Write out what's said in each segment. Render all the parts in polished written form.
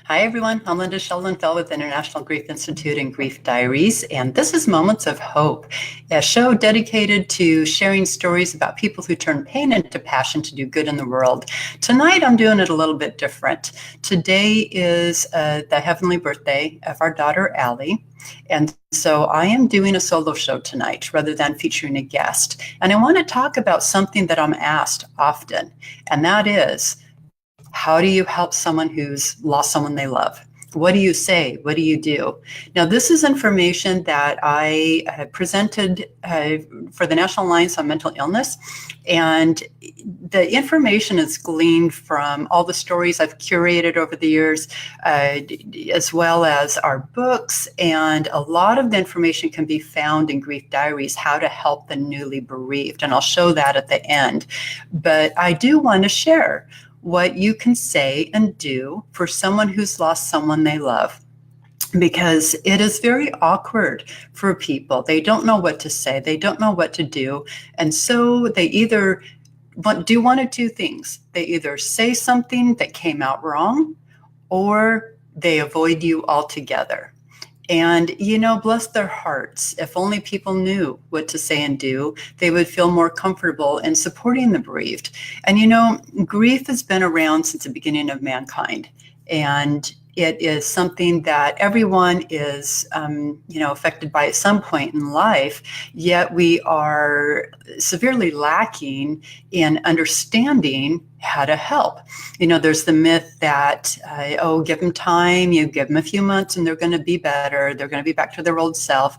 Hi, everyone. I'm Linda Sheldon-Fell with International Grief Institute and Grief Diaries, and this is Moments of Hope, a show dedicated to sharing stories about people who turn pain into passion to do good in the world. Tonight, I'm doing it a little bit different. Today is the heavenly birthday of our daughter, Allie. And so I am doing a solo show tonight rather than featuring a guest. And I want to talk about something that I'm asked often, and that is, how do you help someone who's lost someone they love? What do you say? What do you do? Now, this is information that I presented for the National Alliance on Mental Illness, and the information is gleaned from all the stories I've curated over the years, as well as our books, and a lot of the information can be found in Grief Diaries, How to Help the Newly Bereaved, and I'll show that at the end. But I do want to share what you can say and do for someone who's lost someone they love, because it is very awkward for people. They don't know what to say. They don't know what to do. And so they either do one of two things. They either say something that came out wrong, or they avoid you altogether. And, bless their hearts. If only people knew what to say and do, they would feel more comfortable in supporting the bereaved. And, grief has been around since the beginning of mankind. And it is something that everyone is, affected by at some point in life, yet we are severely lacking in understanding how to help. There's the myth that, give them time, you give them a few months and they're going to be better. They're going to be back to their old self.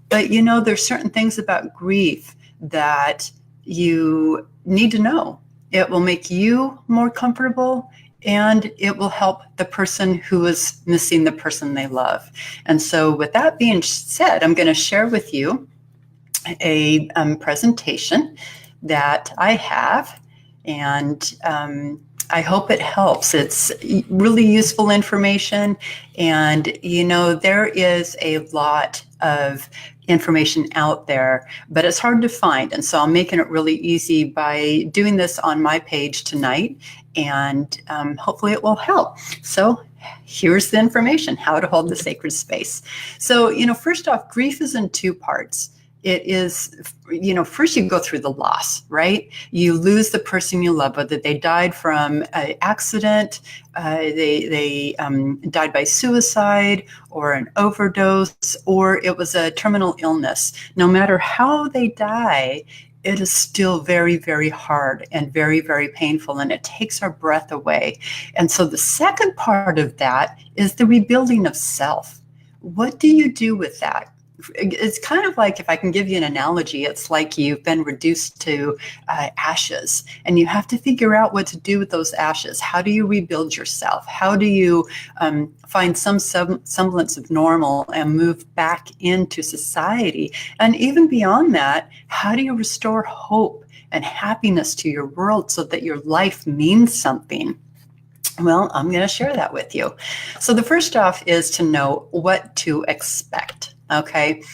But, there's certain things about grief that you need to know. It will make you more comfortable, and it will help the person who is missing the person they love. And so with that being said, I'm going to share with you a presentation that I have, and I hope it helps. It's really useful information, and there is a lot of information out there, but it's hard to find. And so I'm making it really easy by doing this on my page tonight, and hopefully it will help. So here's the information, how to hold the sacred space. So, first off, grief is in two parts. It is, first you go through the loss, right? You lose the person you love, whether they died from an accident, they died by suicide or an overdose, or it was a terminal illness. No matter how they die, it is still very, very hard and very, very painful, and it takes our breath away. And so the second part of that is the rebuilding of self. What do you do with that? It's kind of like, if I can give you an analogy, it's like you've been reduced to ashes, and you have to figure out what to do with those ashes. How do you rebuild yourself? How do you find some semblance of normal and move back into society? And even beyond that, how do you restore hope and happiness to your world so that your life means something? Well, I'm going to share that with you. So the first off is to know what to expect. Okay,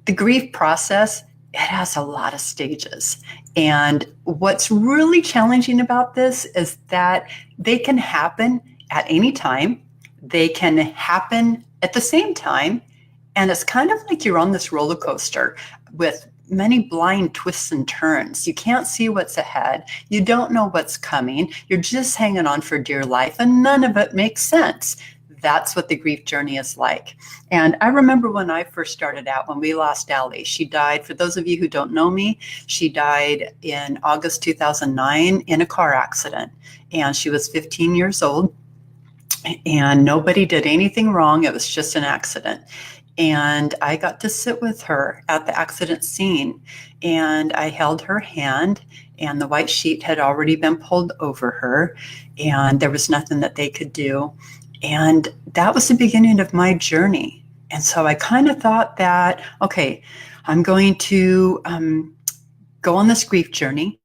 the grief process, it has a lot of stages. And what's really challenging about this is that they can happen at any time. They can happen at the same time. And it's kind of like you're on this roller coaster with many blind twists and turns. You can't see what's ahead. You don't know what's coming. You're just hanging on for dear life, and none of it makes sense. That's what the grief journey is like. And I remember when I first started out, when we lost Allie. She died, for those of you who don't know me, she died in August 2009 in a car accident. And she was 15 years old, and nobody did anything wrong. It was just an accident. And I got to sit with her at the accident scene, and I held her hand, and the white sheet had already been pulled over her, and there was nothing that they could do. And that was the beginning of my journey. And so I kind of thought that, okay, I'm going to go on this grief journey,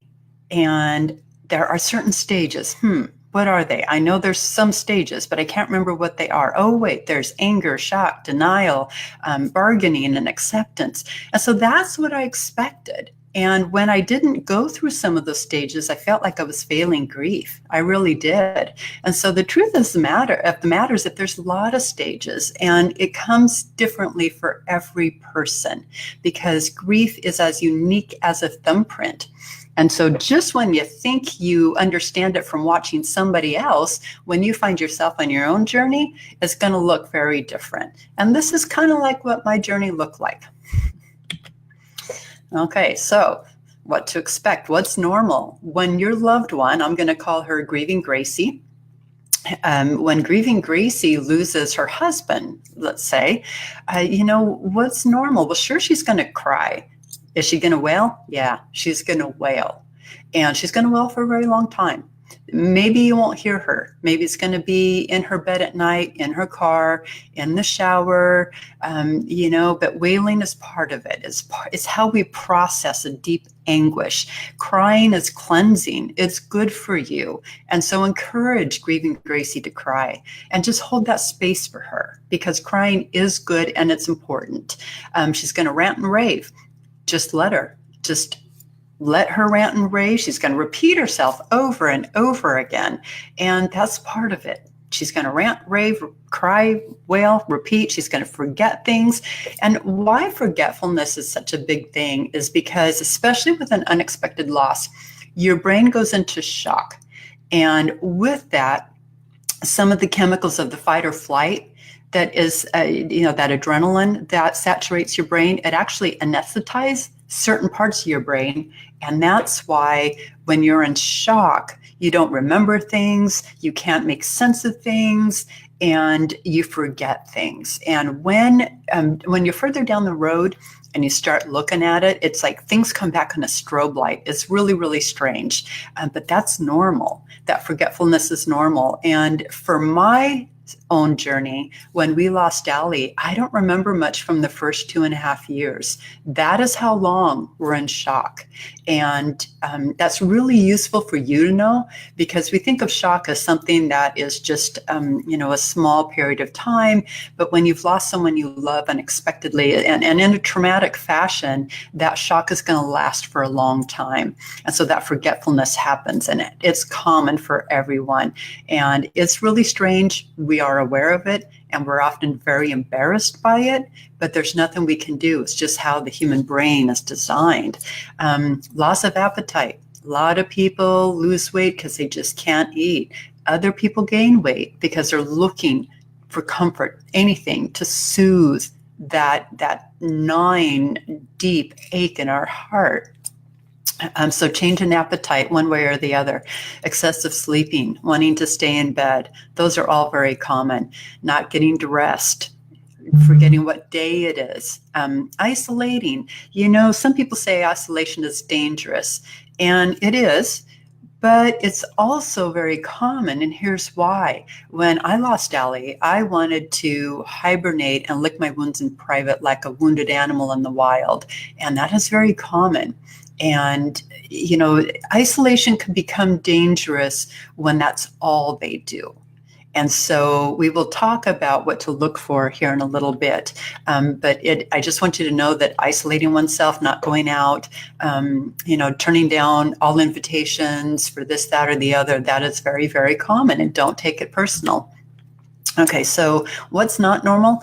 and there are certain stages. What are they? I know there's some stages, but I can't remember what they are. Oh, wait, there's anger, shock, denial, bargaining, and acceptance. And so that's what I expected. And when I didn't go through some of those stages, I felt like I was failing grief. I really did. And so the truth of the matter is that there's a lot of stages, and it comes differently for every person because grief is as unique as a thumbprint. And so just when you think you understand it from watching somebody else, when you find yourself on your own journey, it's going to look very different. And this is kind of like what my journey looked like. Okay, so what to expect? What's normal? When your loved one, I'm going to call her Grieving Gracie, when Grieving Gracie loses her husband, let's say, what's normal? Well, sure, she's going to cry. Is she going to wail? Yeah, she's going to wail. And she's going to wail for a very long time. Maybe you won't hear her. Maybe it's going to be in her bed at night, in her car, in the shower, but wailing is part of it. It's how we process a deep anguish. Crying is cleansing. It's good for you. And so encourage Grieving Gracie to cry and just hold that space for her because crying is good and it's important. She's going to rant and rave. Just let her. Just let her rant and rave. She's going to repeat herself over and over again. And that's part of it. She's going to rant, rave, cry, wail, repeat. She's going to forget things. And why forgetfulness is such a big thing is because, especially with an unexpected loss, your brain goes into shock. And with that, some of the chemicals of the fight or flight, that is, that adrenaline that saturates your brain, it actually anesthetizes certain parts of your brain. And that's why when you're in shock, you don't remember things, you can't make sense of things, and you forget things. And when you're further down the road and you start looking at it, it's like things come back on a strobe light. It's really, really strange. But that's normal. That forgetfulness is normal. And for my own journey, when we lost Allie, I don't remember much from the first 2.5 years. That is how long we're in shock. And that's really useful for you to know because we think of shock as something that is just, a small period of time. But when you've lost someone you love unexpectedly and in a traumatic fashion, that shock is going to last for a long time. And so that forgetfulness happens and it's common for everyone. And it's really strange. We are aware of it and we're often very embarrassed by it, but there's nothing we can do. It's just how the human brain is designed. Loss of appetite. A lot of people lose weight because they just can't eat. Other people gain weight because they're looking for comfort, anything to soothe that gnawing, deep ache in our heart. So change in appetite one way or the other, excessive sleeping, wanting to stay in bed. Those are all very common. Not getting to rest, forgetting what day it is, isolating. Some people say isolation is dangerous, and it is, but it's also very common. And here's why. When I lost Allie, I wanted to hibernate and lick my wounds in private like a wounded animal in the wild. And that is very common. And, isolation can become dangerous when that's all they do. And so we will talk about what to look for here in a little bit. But I just want you to know that isolating oneself, not going out, turning down all invitations for this, that, or the other, that is very, very common, and don't take it personal. Okay, so what's not normal?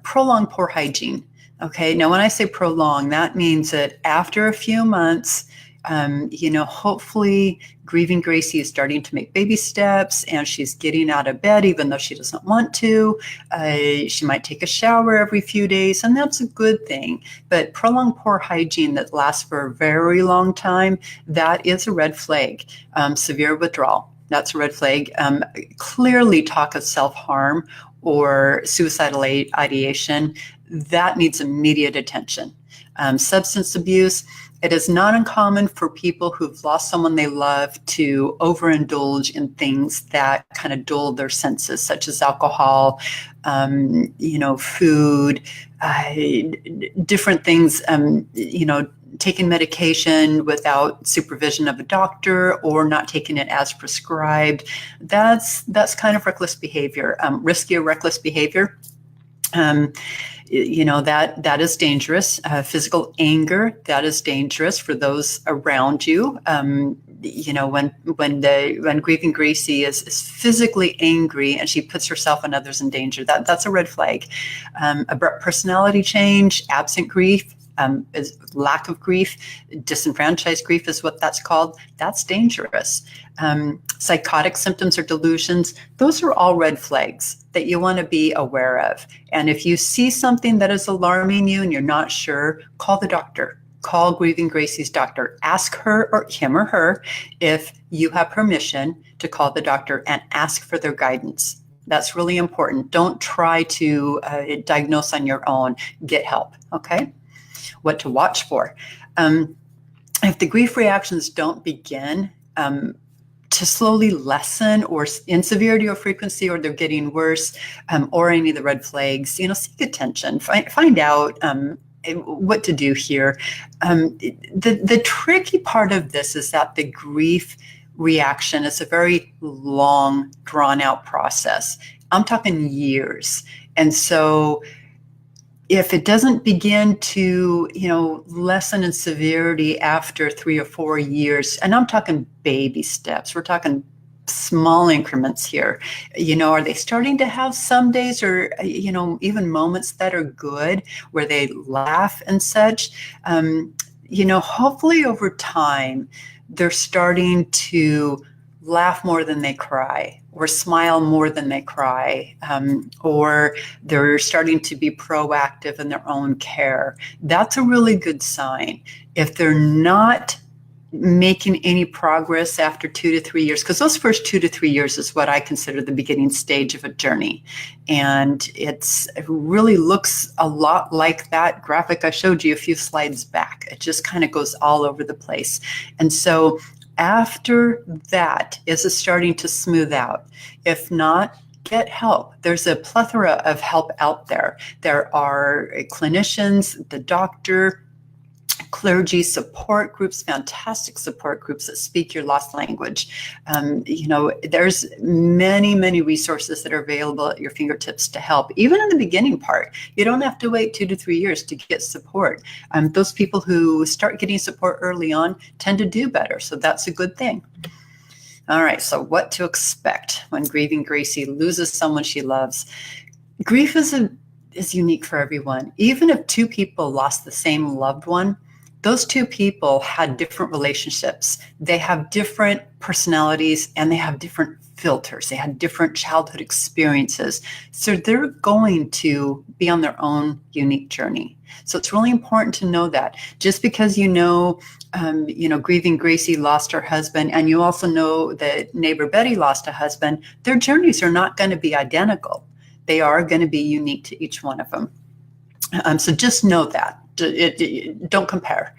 Prolonged poor hygiene. Okay, now when I say prolong, that means that after a few months, hopefully Grieving Gracie is starting to make baby steps and she's getting out of bed even though she doesn't want to. She might take a shower every few days, and that's a good thing. But prolonged poor hygiene that lasts for a very long time, that is a red flag. Severe withdrawal, that's a red flag. Clearly talk of self-harm or suicidal ideation, that needs immediate attention. Substance abuse, it is not uncommon for people who've lost someone they love to overindulge in things that kind of dull their senses, such as alcohol, food, different things, taking medication without supervision of a doctor or not taking it as prescribed. That's kind of reckless behavior. Risky or reckless behavior. Um, that is dangerous. Physical anger, that is dangerous for those around you. When Grieving Gracie is physically angry and she puts herself and others in danger, that's a red flag. Abrupt personality change, absent grief, is lack of grief, disenfranchised grief is what that's called. That's dangerous. Psychotic symptoms or delusions, those are all red flags that you want to be aware of. And if you see something that is alarming you and you're not sure, call the doctor. Call Grieving Gracie's doctor. Ask her or him or her if you have permission to call the doctor and ask for their guidance. That's really important. Don't try to diagnose on your own. Get help, okay? What to watch for. If the grief reactions don't begin to slowly lessen or in severity or frequency, or they're getting worse, or any of the red flags, seek attention, find out what to do here. The tricky part of this is that the grief reaction is a very long, drawn out process. I'm talking years. And so if it doesn't begin to, lessen in severity after 3 or 4 years, and I'm talking baby steps, we're talking small increments here, are they starting to have some days or, even moments that are good where they laugh and such? Hopefully over time, they're starting to laugh more than they cry, or smile more than they cry, or they're starting to be proactive in their own care. That's a really good sign. If they're not making any progress after 2 to 3 years, because those first 2 to 3 years is what I consider the beginning stage of a journey. And it really looks a lot like that graphic I showed you a few slides back. It just kind of goes all over the place. And so after that, is it starting to smooth out? If not, get help. There's a plethora of help out there. There are clinicians, the doctor, clergy support groups, fantastic support groups that speak your lost language. There's many, many resources that are available at your fingertips to help. Even in the beginning part, you don't have to wait 2 to 3 years to get support. Those people who start getting support early on tend to do better. So that's a good thing. All right, so what to expect when Grieving Gracie loses someone she loves. Grief is unique for everyone. Even if 2 people lost the same loved one, those 2 people had different relationships. They have different personalities and they have different filters. They had different childhood experiences. So they're going to be on their own unique journey. So it's really important to know that. Just because Grieving Gracie lost her husband, and you also know that neighbor Betty lost a husband, their journeys are not going to be identical. They are going to be unique to each one of them. So just know that. Don't compare.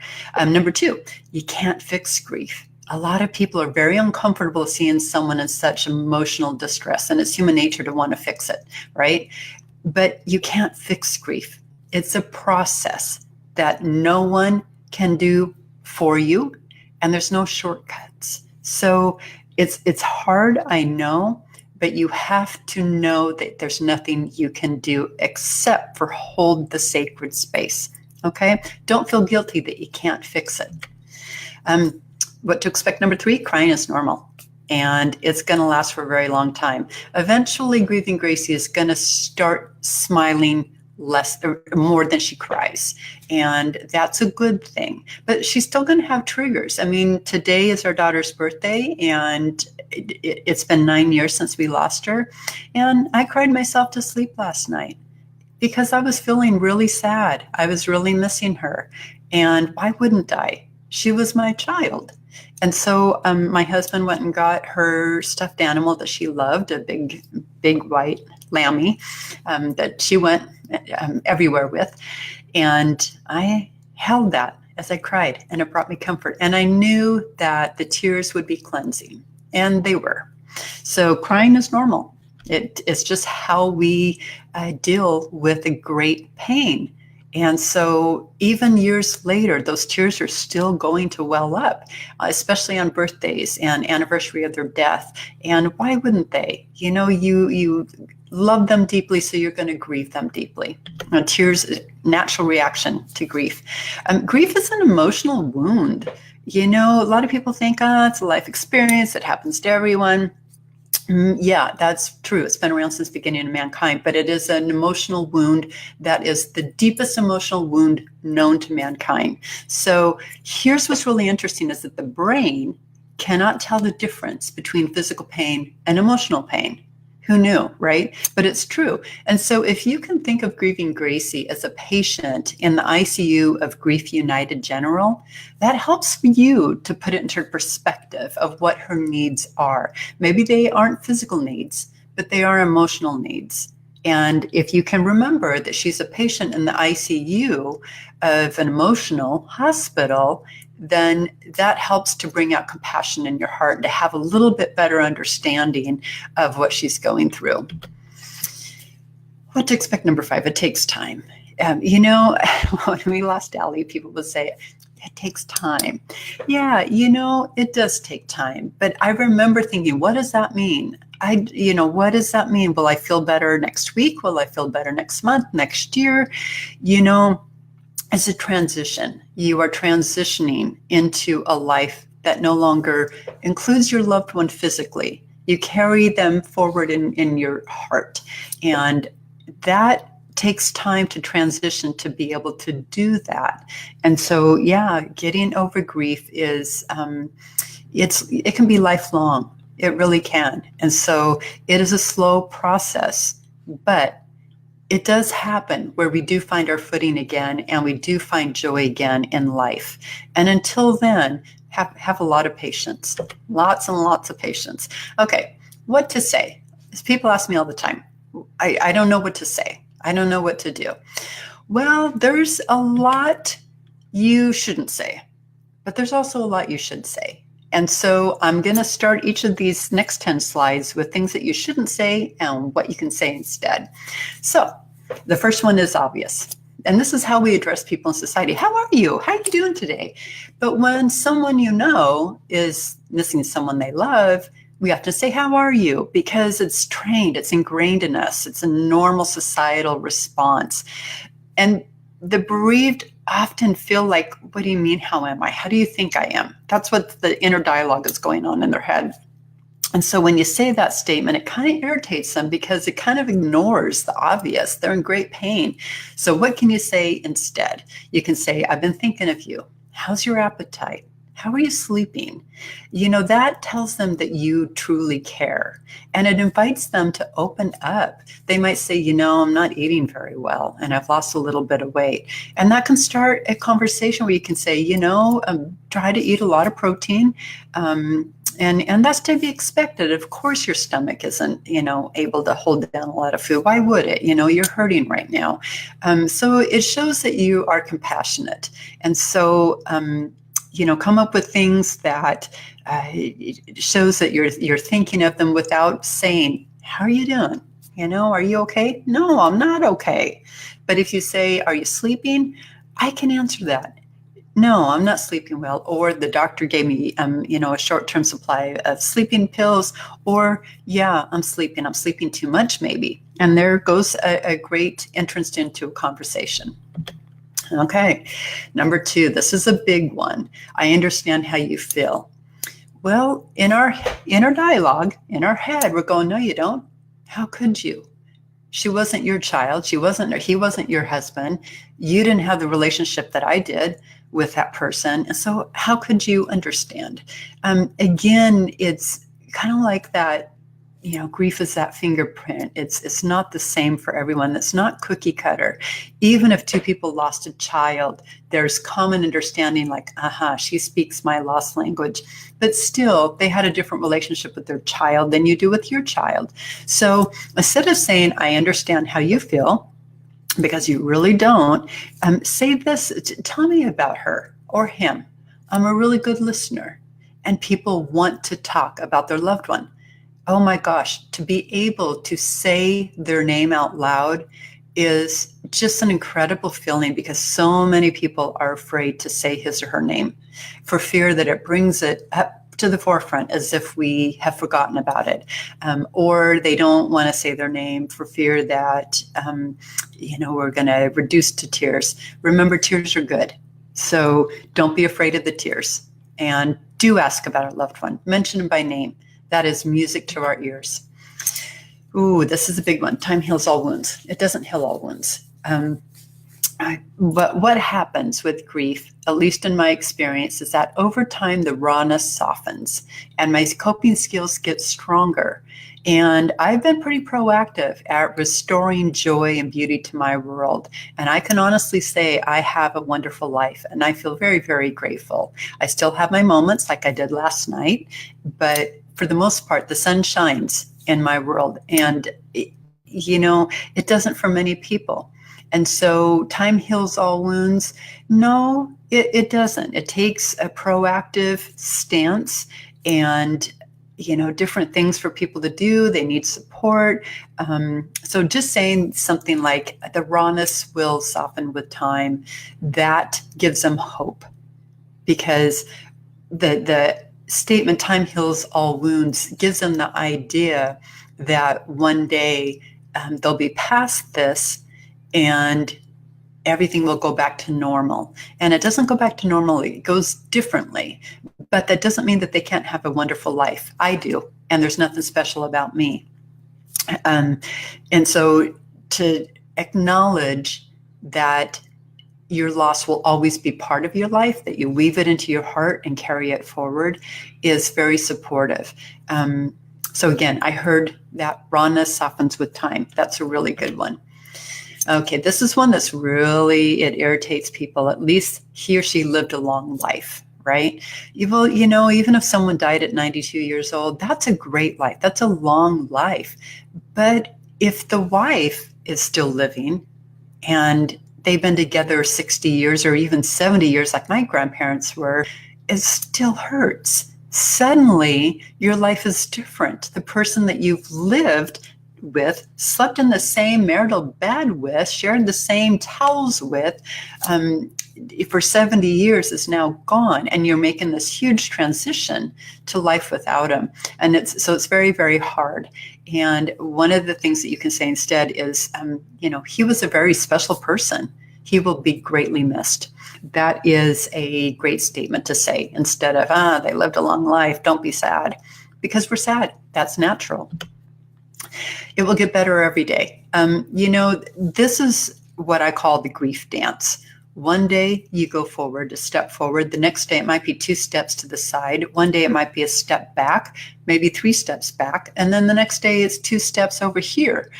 Number 2, you can't fix grief. A lot of people are very uncomfortable seeing someone in such emotional distress, and it's human nature to want to fix it, right? But you can't fix grief. It's a process that no one can do for you, and there's no shortcuts. So it's hard, I know, but you have to know that there's nothing you can do except for hold the sacred space. Okay? Don't feel guilty that you can't fix it. What to expect, number 3, crying is normal. And it's going to last for a very long time. Eventually, Grieving Gracie is going to start smiling less or more than she cries. And that's a good thing. But she's still going to have triggers. I mean, today is our daughter's birthday, and it's been 9 years since we lost her. And I cried myself to sleep last night because I was feeling really sad. I was really missing her. And why wouldn't I? She was my child. And so my husband went and got her stuffed animal that she loved, a big white lammy that she went everywhere with. And I held that as I cried, and it brought me comfort. And I knew that the tears would be cleansing, and they were. So crying is normal. It's just how we deal with a great pain. And so even years later, those tears are still going to well up, especially on birthdays and anniversary of their death. And why wouldn't they? You love them deeply, so you're going to grieve them deeply. Tears, natural reaction to grief. Grief is an emotional wound. A lot of people think, it's a life experience. It happens to everyone. Yeah, that's true. It's been around since the beginning of mankind, but it is an emotional wound that is the deepest emotional wound known to mankind. So here's what's really interesting is that the brain cannot tell the difference between physical pain and emotional pain. Who knew, right? But it's true. And so if you can think of Grieving Gracie as a patient in the ICU of Grief United General, that helps you to put it into perspective of what her needs are. Maybe they aren't physical needs, but they are emotional needs. And if you can remember that she's a patient in the ICU of an emotional hospital, then that helps to bring out compassion in your heart and to have a little bit better understanding of what she's going through. What to expect, number 5, it takes time. When we lost Allie, people would say, it takes time. Yeah, it does take time. But I remember thinking, what does that mean? What does that mean? Will I feel better next week? Will I feel better next month, next year? It's a transition. You are transitioning into a life that no longer includes your loved one physically. You carry them forward in your heart. And that takes time to transition to be able to do that. And so, yeah, getting over grief is, it can be lifelong. It really can. And so it is a slow process, but it does happen where we do find our footing again and we do find joy again in life. And until then, have a lot of patience, lots and lots of patience. Okay, what to say? People ask me all the time, I don't know what to say. I don't know what to do. Well, there's a lot you shouldn't say, but there's also a lot you should say. And so I'm going to start each of these next 10 slides with things that you shouldn't say and what you can say instead. So the first one is obvious. And this is how we address people in society. How are you? How are you doing today? But when someone is missing someone they love, we have to say, how are you? Because it's trained, it's ingrained in us. It's a normal societal response. And the bereaved often feel like, what do you mean, how am I? How do you think I am? That's what the inner dialogue is going on in their head. And so when you say that statement, it kind of irritates them because it kind of ignores the obvious. They're in great pain. So what can you say instead? You can say, I've been thinking of you. How's your appetite? How are you sleeping? That tells them that you truly care. And it invites them to open up. They might say, I'm not eating very well and I've lost a little bit of weight. And that can start a conversation where you can say, try to eat a lot of protein. And that's to be expected. Of course, your stomach isn't, able to hold down a lot of food. Why would it? You're hurting right now. So it shows that you are compassionate. And so, come up with things that it shows that you're thinking of them without saying, how are you doing? Are you okay? No, I'm not okay. But if you say, are you sleeping? I can answer that. No, I'm not sleeping well. Or the doctor gave me, a short-term supply of sleeping pills. Or, yeah, I'm sleeping too much maybe. And there goes a great entrance into a conversation. Okay, number 2, this is a big one. I understand how you feel. Well, in our inner dialogue, in our head, we're going, no, you don't. How could you? She wasn't your child. He wasn't your husband. You didn't have the relationship that I did with that person. And so how could you understand? Again, it's kind of like that, grief is that fingerprint. It's not the same for everyone. It's not cookie cutter. Even if 2 people lost a child, there's common understanding like, she speaks my lost language. But still, they had a different relationship with their child than you do with your child. So instead of saying, I understand how you feel, because you really don't, say this, tell me about her or him. I'm a really good listener. And people want to talk about their loved one. Oh my gosh, to be able to say their name out loud is just an incredible feeling because so many people are afraid to say his or her name for fear that it brings it up to the forefront as if we have forgotten about it, or they don't want to say their name for fear that we're going to reduce to tears. Remember, tears are good, so don't be afraid of the tears, and do ask about a loved one. Mention them by name. That is music to our ears. Ooh, this is a big one. Time heals all wounds. It doesn't heal all wounds. But what happens with grief, at least in my experience, is that over time the rawness softens and my coping skills get stronger. And I've been pretty proactive at restoring joy and beauty to my world. And I can honestly say I have a wonderful life and I feel very, very grateful. I still have my moments like I did last night, but for the most part, the sun shines in my world. And, it doesn't for many people. And so time heals all wounds. No, it doesn't. It takes a proactive stance and, different things for people to do. They need support. So just saying something like the rawness will soften with time, that gives them hope, because the statement time heals all wounds gives them the idea that one day they'll be past this and everything will go back to normal. And it doesn't go back to normal, it goes differently. But that doesn't mean that they can't have a wonderful life. I do, and there's nothing special about me. And so to acknowledge that your loss will always be part of your life, that you weave it into your heart and carry it forward, is very supportive. So again, I heard that rawness softens with time. That's a really good one. Okay, this is one that's really, it irritates people. At least he or she lived a long life, right? Even if someone died at 92 years old, that's a great life. That's a long life. But if the wife is still living and they've been together 60 years or even 70 years, like my grandparents were, it still hurts. Suddenly, your life is different. The person that you've lived with, slept in the same marital bed with, shared the same towels with, for 70 years is now gone, and you're making this huge transition to life without him. And it's very, very hard. And one of the things that you can say instead is, he was a very special person. He will be greatly missed. That is a great statement to say instead of, they lived a long life, don't be sad, because we're sad. That's natural. It will get better every day. This is what I call the grief dance. One day you go forward, a step forward. The next day it might be 2 steps to the side. One day it might be a step back, maybe 3 steps back. And then the next day it's 2 steps over here.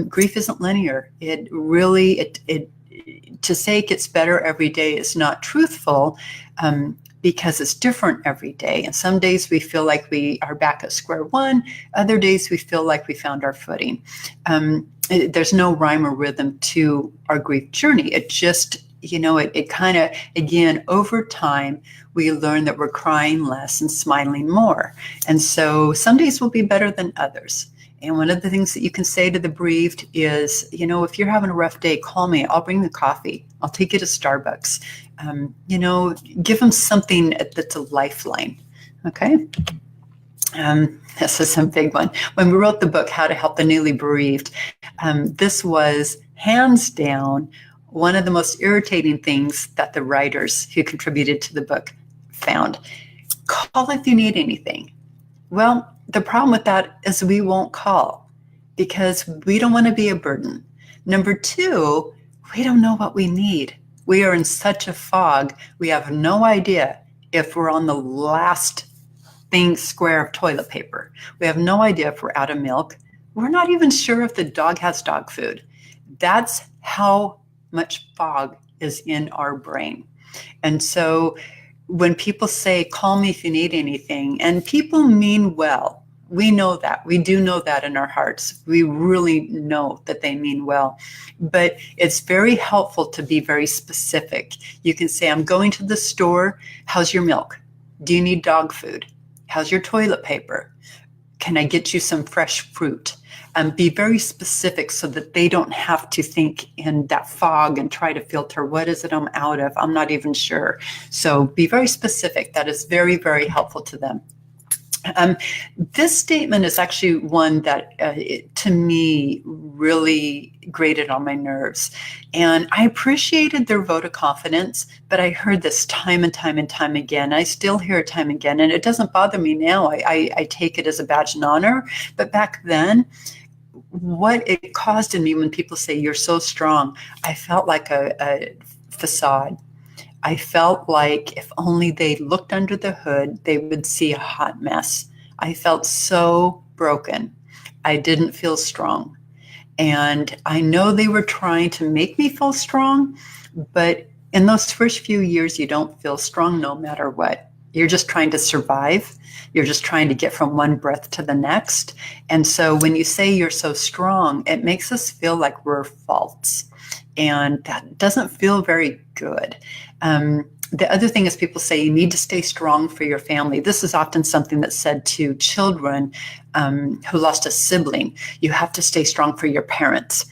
Grief isn't linear. It really, to say it gets better every day is not truthful, because it's different every day. And some days we feel like we are back at square one. Other days we feel like we found our footing. There's no rhyme or rhythm to our grief journey. It just, it kind of, again, over time, we learn that we're crying less and smiling more. And so some days will be better than others. And one of the things that you can say to the bereaved is, if you're having a rough day, call me. I'll bring the coffee. I'll take you to Starbucks. Give them something that's a lifeline. Okay. This is a big one. When we wrote the book, How to Help the Newly Bereaved, this was hands down one of the most irritating things that the writers who contributed to the book found. Call if you need anything. Well, the problem with that is we won't call because we don't want to be a burden. Number 2, we don't know what we need. We are in such a fog. We have no idea if we're on the last square of toilet paper. We have no idea if we're out of milk. We're not even sure if the dog has dog food. That's how much fog is in our brain. And so when people say, call me if you need anything, and people mean well, we know that. We do know that in our hearts. We really know that they mean well. But it's very helpful to be very specific. You can say, I'm going to the store. How's your milk? Do you need dog food? How's your toilet paper? Can I get you some fresh fruit? Be very specific so that they don't have to think in that fog and try to filter, what is it I'm out of? I'm not even sure. So be very specific. That is very, very helpful to them. This statement is actually one that, to me, really grated on my nerves. And I appreciated their vote of confidence, but I heard this time and time and time again. I still hear it time and again, and it doesn't bother me now. I take it as a badge and honor. But back then, what it caused in me when people say, you're so strong, I felt like a facade. I felt like if only they looked under the hood, they would see a hot mess. I felt so broken. I didn't feel strong. And I know they were trying to make me feel strong, but in those first few years, you don't feel strong no matter what. You're just trying to survive. You're just trying to get from one breath to the next. And so when you say you're so strong, it makes us feel like we're false. And that doesn't feel very good. The other thing is people say you need to stay strong for your family. This is often something that's said to children who lost a sibling. You have to stay strong for your parents.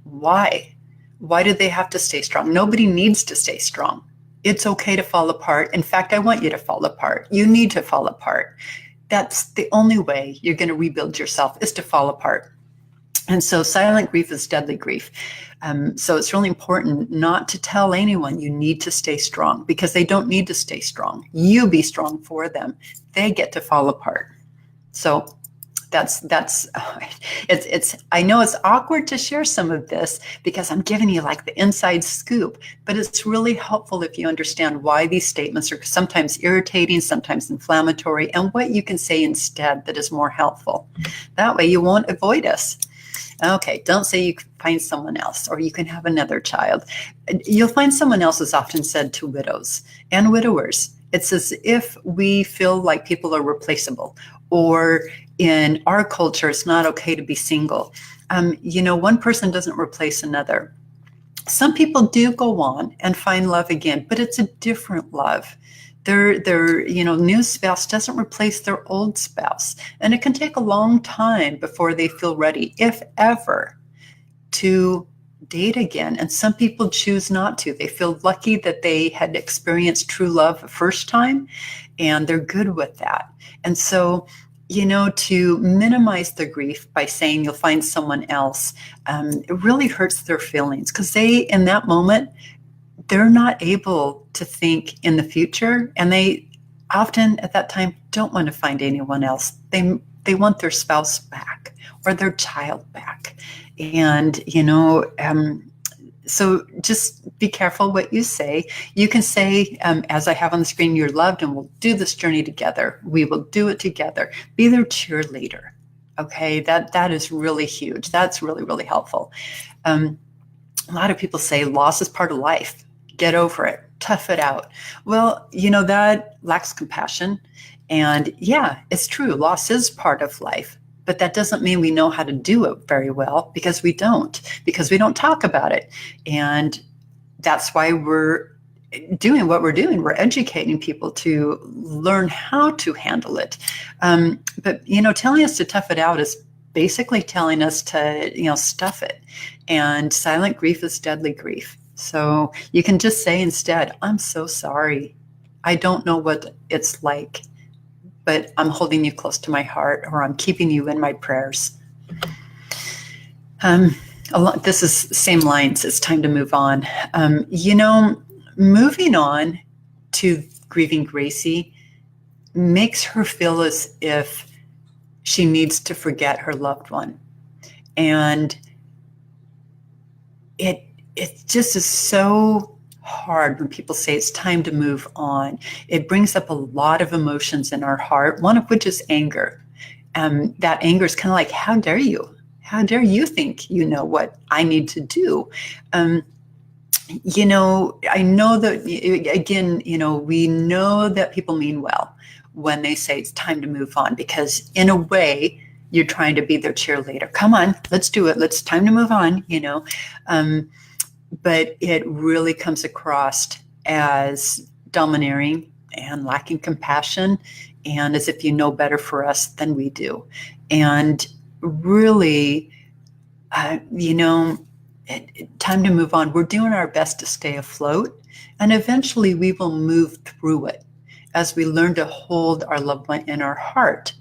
Why? Why do they have to stay strong? Nobody needs to stay strong. It's okay to fall apart. In fact, I want you to fall apart. You need to fall apart. That's the only way you're going to rebuild yourself, is to fall apart. And so silent grief is deadly grief. So it's really important not to tell anyone you need to stay strong, because they don't need to stay strong. You be strong for them. They get to fall apart. So it's I know it's awkward to share some of this because I'm giving you like the inside scoop, but it's really helpful if you understand why these statements are sometimes irritating, sometimes inflammatory, and what you can say instead that is more helpful. That way you won't avoid us. Okay, don't say you can find someone else or you can have another child. You'll find someone else is often said to widows and widowers. It's as if we feel like people are replaceable, or in our culture, it's not okay to be single. One person doesn't replace another. Some people do go on and find love again, but it's a different love. Their new spouse doesn't replace their old spouse. And it can take a long time before they feel ready, if ever, to date again. And some people choose not to. They feel lucky that they had experienced true love the first time, and they're good with that. And so, to minimize the grief by saying you'll find someone else, it really hurts their feelings, because in that moment, they're not able to think in the future, and they often at that time don't want to find anyone else. They want their spouse back or their child back. And, so just be careful what you say. You can say, as I have on the screen, you're loved and we'll do this journey together. We will do it together. Be their cheerleader. Okay, that is really huge. That's really, really helpful. A lot of people say loss is part of life. Get over it. Tough it out. Well, that lacks compassion. And yeah, it's true. Loss is part of life. But that doesn't mean we know how to do it very well, because we don't talk about it. And that's why we're doing what we're doing. We're educating people to learn how to handle it. But telling us to tough it out is basically telling us to, stuff it. And silent grief is deadly grief. So you can just say instead, I'm so sorry. I don't know what it's like, but I'm holding you close to my heart, or I'm keeping you in my prayers. This is same lines. It's time to move on. Moving on to grieving Gracie makes her feel as if she needs to forget her loved one. And it just is so hard when people say it's time to move on. It brings up a lot of emotions in our heart, one of which is anger. That anger is kind of like, how dare you? How dare you think you know what I need to do? I know that, again, we know that people mean well when they say it's time to move on, because in a way, you're trying to be their cheerleader. Come on, let's do it. It's time to move on, But it really comes across as domineering and lacking compassion, and as if you know better for us than we do. And really, time to move on. We're doing our best to stay afloat, and eventually we will move through it as we learn to hold our loved one in our heart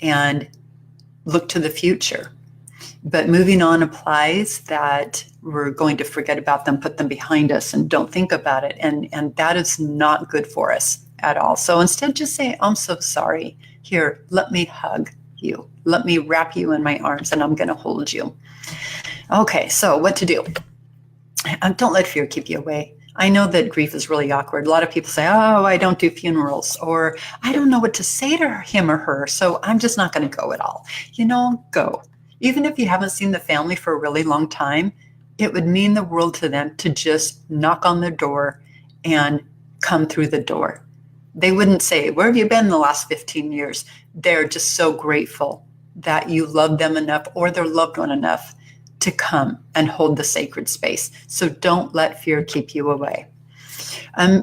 and look to the future. But moving on applies that we're going to forget about them, put them behind us, and don't think about it. And that is not good for us at all. So instead, just say, I'm so sorry. Here, let me hug you. Let me wrap you in my arms, and I'm going to hold you. Okay, so what to do? Don't let fear keep you away. I know that grief is really awkward. A lot of people say, oh, I don't do funerals, or I don't know what to say to him or her, so I'm just not going to go at all. Go. Even if you haven't seen the family for a really long time, it would mean the world to them to just knock on their door and come through the door. They wouldn't say, where have you been the last 15 years? They're just so grateful that you love them enough or their loved one enough to come and hold the sacred space. So don't let fear keep you away.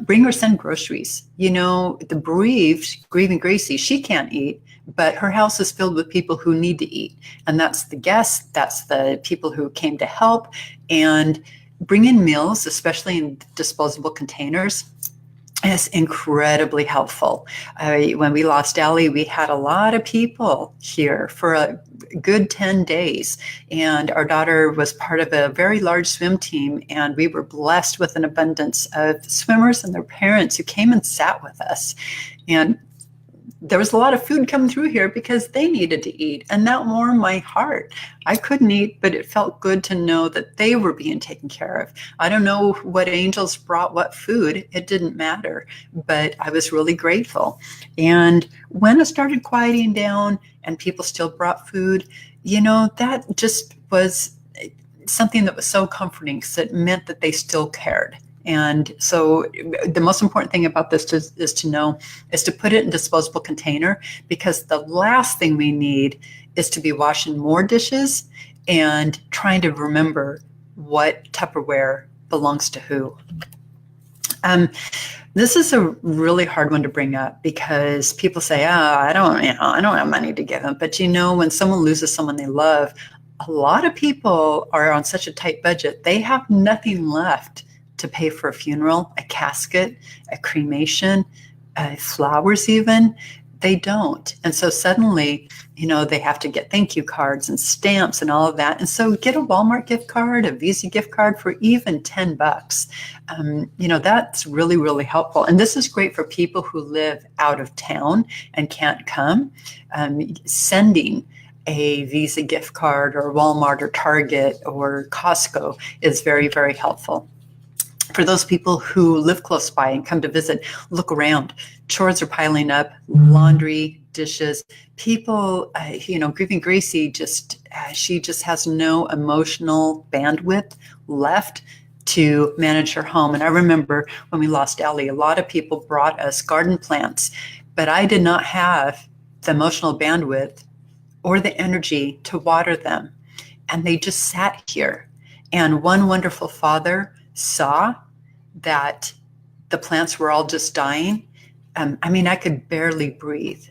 Bring or send groceries. The bereaved, Grieving Gracie, she can't eat, but her house is filled with people who need to eat. And that's the guests, that's the people who came to help. And bring in meals, especially in disposable containers, is incredibly helpful. When we lost Allie, we had a lot of people here for a good 10 days. And our daughter was part of a very large swim team. And we were blessed with an abundance of swimmers and their parents who came and sat with us. And there was a lot of food coming through here because they needed to eat, and that warmed my heart. I couldn't eat, but it felt good to know that they were being taken care of. I don't know what angels brought what food. It didn't matter, but I was really grateful. And when it started quieting down and people still brought food, that just was something that was so comforting because it meant that they still cared. And so the most important thing about this is to put it in disposable container, because the last thing we need is to be washing more dishes and trying to remember what Tupperware belongs to who. This is a really hard one to bring up because people say, I don't have money to give them. But when someone loses someone they love, a lot of people are on such a tight budget, they have nothing left to pay for a funeral, a casket, a cremation, flowers even. They don't. And so suddenly, they have to get thank you cards and stamps and all of that. And so get a Walmart gift card, a Visa gift card for even $10. That's really, really helpful. And this is great for people who live out of town and can't come. Sending a Visa gift card or Walmart or Target or Costco is very, very helpful. For those people who live close by and come to visit, look around. Chores are piling up, laundry, dishes. People, Grieving Gracie she just has no emotional bandwidth left to manage her home. And I remember when we lost Allie, a lot of people brought us garden plants, but I did not have the emotional bandwidth or the energy to water them. And they just sat here. And one wonderful father saw that the plants were all just dying. I could barely breathe.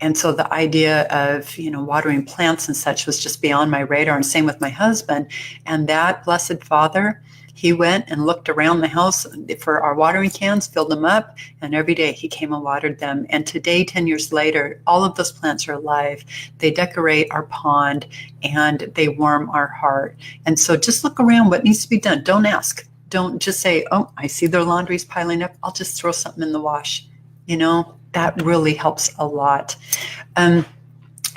And so the idea of, watering plants and such was just beyond my radar, and same with my husband. And that blessed father, he went and looked around the house for our watering cans, filled them up, and every day he came and watered them. And today, 10 years later, all of those plants are alive. They decorate our pond and they warm our heart. And so just look around what needs to be done. Don't ask. Don't just say, oh, I see their laundry's piling up, I'll just throw something in the wash. That really helps a lot.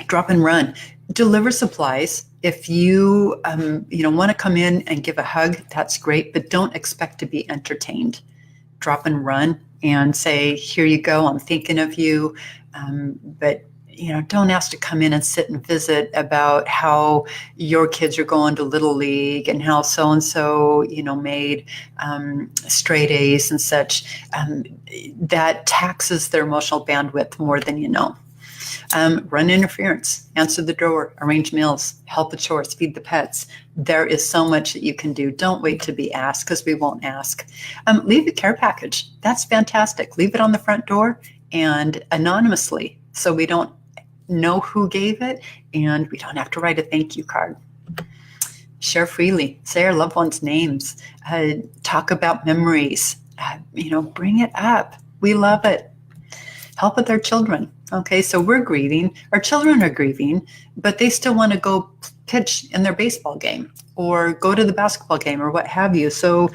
Drop and run. Deliver supplies. If you, want to come in and give a hug, that's great, but don't expect to be entertained. Drop and run and say, here you go, I'm thinking of you. But don't ask to come in and sit and visit about how your kids are going to Little League and how so-and-so, made straight A's and such. That taxes their emotional bandwidth more than you know. Run interference, answer the door, arrange meals, help with chores, feed the pets. There is so much that you can do. Don't wait to be asked, because we won't ask. Leave a care package. That's fantastic. Leave it on the front door and anonymously, so we don't know who gave it and we don't have to write a thank you card. Share freely. Say our loved ones' names. Talk about memories. Bring it up. We love it. Help with our children. Okay, so we're grieving. Our children are grieving, but they still want to go pitch in their baseball game or go to the basketball game or what have you. So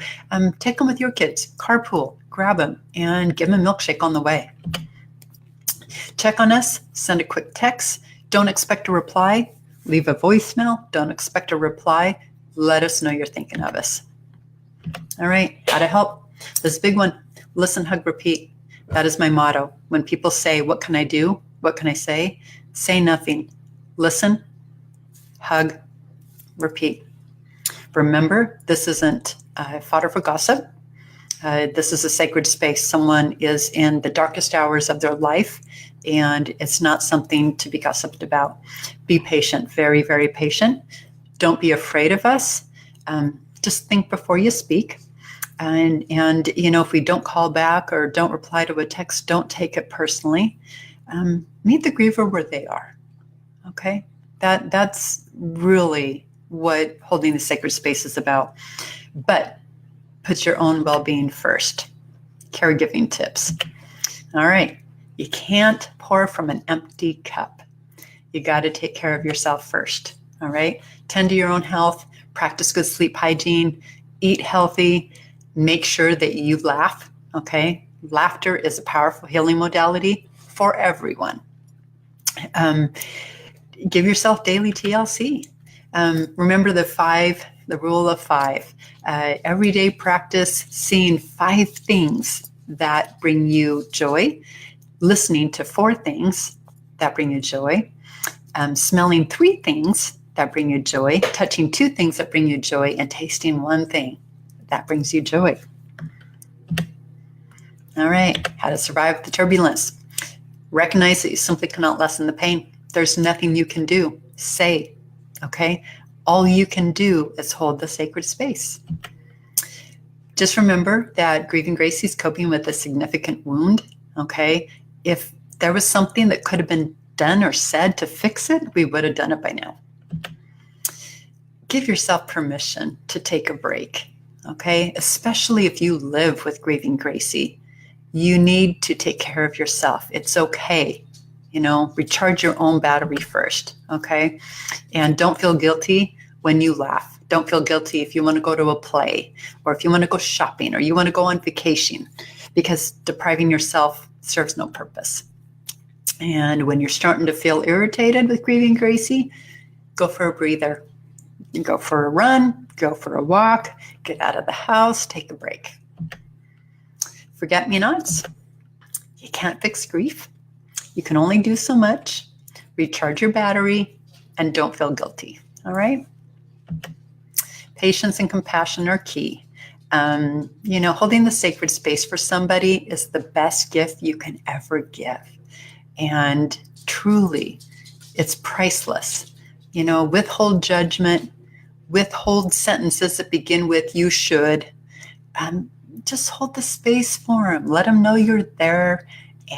take them with your kids. Carpool. Grab them and give them a milkshake on the way. Check on us. Send a quick text. Don't expect a reply. Leave a voicemail. Don't expect a reply. Let us know you're thinking of us. All right, how to help. This big one, listen, hug, repeat. That is my motto. When people say, what can I do? What can I say? Say nothing. Listen, hug, repeat. Remember, this isn't fodder for gossip. This is a sacred space. Someone is in the darkest hours of their life, and it's not something to be gossiped about. Be patient, very, very patient. Don't be afraid of us. Just think before you speak. And if we don't call back or don't reply to a text, don't take it personally. Meet the griever where they are. Okay? That's really what holding the sacred space is about. But put your own well-being first. Caregiving tips. All right. You can't pour from an empty cup. You got to take care of yourself first. All right. Tend to your own health. Practice good sleep hygiene. Eat healthy. Make sure that you laugh. Okay. Laughter is a powerful healing modality for everyone. Give yourself daily TLC. Remember the rule of 5. Everyday practice seeing 5 things that bring you joy, listening to 4 things that bring you joy, smelling 3 things that bring you joy, touching 2 things that bring you joy, and tasting 1 thing that brings you joy. All right, how to survive the turbulence. Recognize that you simply cannot lessen the pain. There's nothing you can do. Say, okay? All you can do is hold the sacred space. Just remember that Grieving Gracie's coping with a significant wound, okay? If there was something that could have been done or said to fix it, we would have done it by now. Give yourself permission to take a break, okay? Especially if you live with Grieving Gracie. You need to take care of yourself. It's okay. Recharge your own battery first, okay? And don't feel guilty when you laugh. Don't feel guilty if you want to go to a play or if you want to go shopping or you want to go on vacation, because depriving yourself serves no purpose. And when you're starting to feel irritated with Grieving Gracie, go for a breather. Go for a run, go for a walk, get out of the house, take a break. Forget-me-nots. You can't fix grief. You can only do so much. Recharge your battery and don't feel guilty. All right? Patience and compassion are key. Holding the sacred space for somebody is the best gift you can ever give. And truly, it's priceless. Withhold judgment, withhold sentences that begin with "you should." Just hold the space for them. Let them know you're there,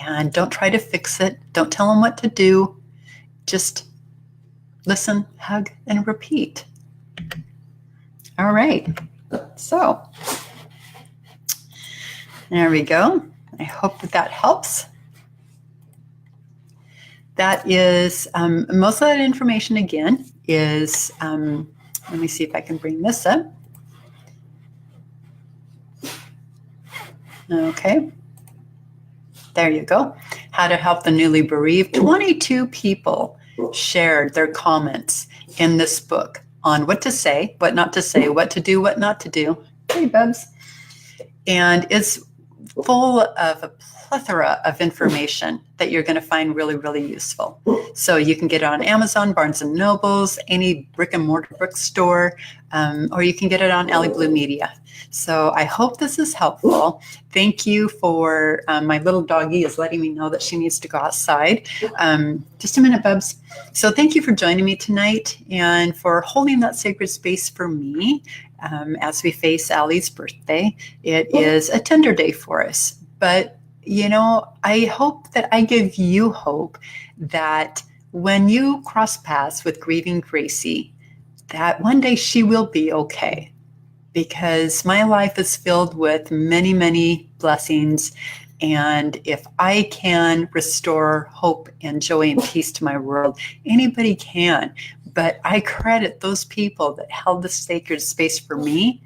and don't try to fix it. Don't tell them what to do. Just listen, hug, and repeat. All right. So there we go. I hope that helps. That is, most of that information again is, let me see if I can bring this up. Okay. There you go. How to help the newly bereaved. 22 people shared their comments in this book on what to say, what not to say, what to do, what not to do. Hey, Bubs. And it's full of a plethora of information that you're going to find really, really useful. So you can get it on Amazon, Barnes and Nobles, any brick and mortar bookstore, or you can get it on Alley Blue Media. So I hope this is helpful. Thank you for, my little doggie is letting me know that she needs to go outside. Just a minute, Bubs. So thank you for joining me tonight and for holding that sacred space for me as we face Allie's birthday. It is a tender day for us, but you know, I hope that I give you hope that when you cross paths with grieving Gracie, that one day she will be okay. Because my life is filled with many, many blessings. And if I can restore hope and joy and peace to my world, anybody can. But I credit those people that held the sacred space for me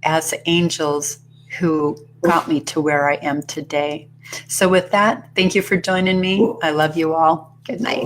as angels who got me to where I am today. So with that, thank you for joining me. I love you all. Good night.